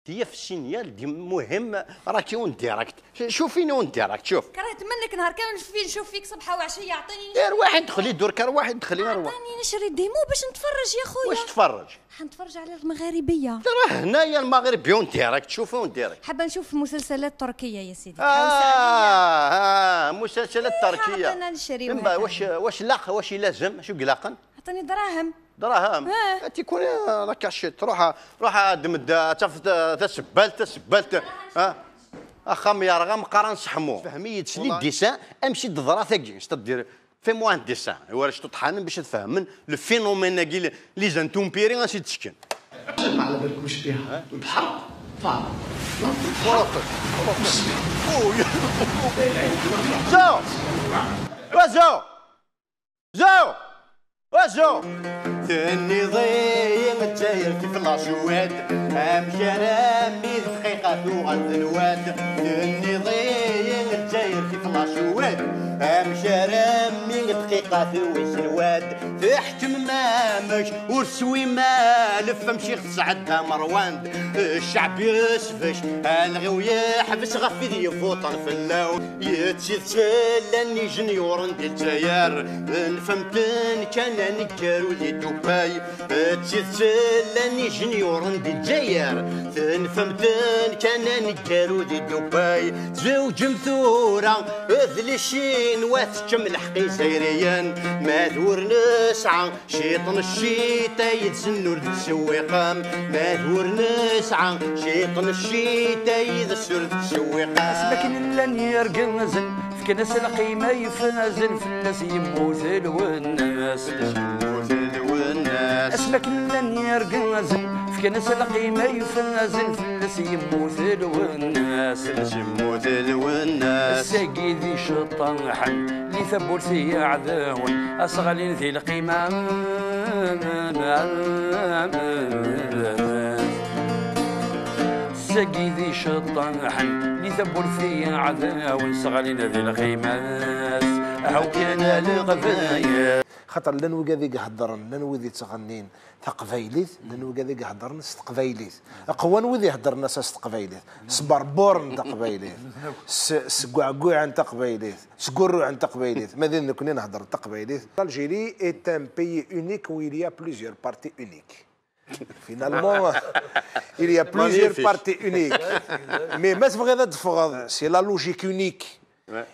هي في السينيال دي مهم راكي اون ديريكت. شوفيني اون ديريكت. شوف كرهت منك نهار كامل نشوف فيك صباح وعشيه. عطيني دير واحد دخلي دور كان واحد دخلي روح. عطيني نشري ديمو باش نتفرج يا خويا. واش تفرج؟ حنتفرج على المغاربيه. راه هنايا المغرب اون ديريكت. شوفوا اون ديريكت. حابه نشوف مسلسلات تركيه يا سيدي. مسلسلات تركيه. عطينا نشري. واش لاق واش لازم شو قلاقن؟ عطيني دراهم. دراهم تيكون راك كاشيت. روح دمد تسبلت اخا يا راه مقارن صحمو فهمي تسلي الديسان امشي الضرا ثاقي اش تدير في موان ديسان واش تطحن باش تفهم لو فينومين كي لي زانتوم بيري غادي تسكن على بالك واش فيها البحر فاضي زو ثاني ضيق الجاير في فلاشوات امشي رامي دقيقة وغد الواد ثاني ضيق الجاير في فلاشوات امشي رامي دقيقة ويس الواد تحت مامش ورسوي مالف امشي خصعدها مروان الشعب يسفش الغو يحبس غفي ذي فوطن في اللون يتسلني جنيور ديال الجاير نفهمتن كان نكارو دي دبي تسلني جنيور ديال الجاير نفهمتن كان نكارو دي دبي زوج مثورة ذلي الشين واتكم الحقي سيريان ما دور نسعى شيطان الشيتا يتسنور ذي السويقام ما دور نسعى شيطان الشيتا يتسنور ذي السويقام اسمك لن يرقمزن في كنس القيمة يفنزن في الناس يموت الوناس اسمك لن يرقمزن في كنس القيمة يفنزن في الناس يموت الوناس الساقي ذي شطان حن لي ثبور سي عذاون أصغلين ذي القيمة الساقي ذي شطان حن لي ثبور سي عذاون صغلين ذي القيمة هاو كان الغفايا خاطر لنو كذي هضرن لنو ذي تغنين تقبايليت لنو كذي هضرن تقبايليت اقوى وذي هضرنا ساس تقبايليت سبربورن تقبايليت سكوعكوع عن تقبايليت سكورو عن تقبايليت ماذا نكون نهضر تقبايليت الجيري est un pays unique où il y a plusieurs partis uniques. Finalement, il y a plusieurs partis uniques. Mais c'est la logique unique.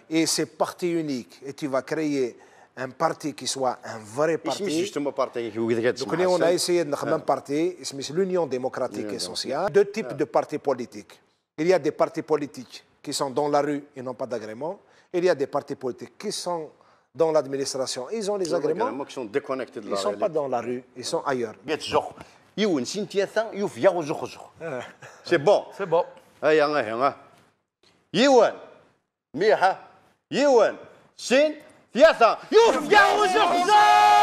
Et c'est parti unique. Et tu vas créer un parti qui soit un vrai parti. Donc on a essayé de faire un parti, c'est l'Union démocratique et sociale. Deux types de partis politiques. Il y a des partis politiques qui sont dans la rue et n'ont pas d'agrément. Il y a des partis politiques qui sont dans l'administration. Ils ont les agréments. Qui sont déconnectés de la réalité. Ils ne sont pas dans la rue, ils sont ailleurs. C'est bon. C'est bon. يوان ميحة يوان سين ثلاثة يوف يا وزخزة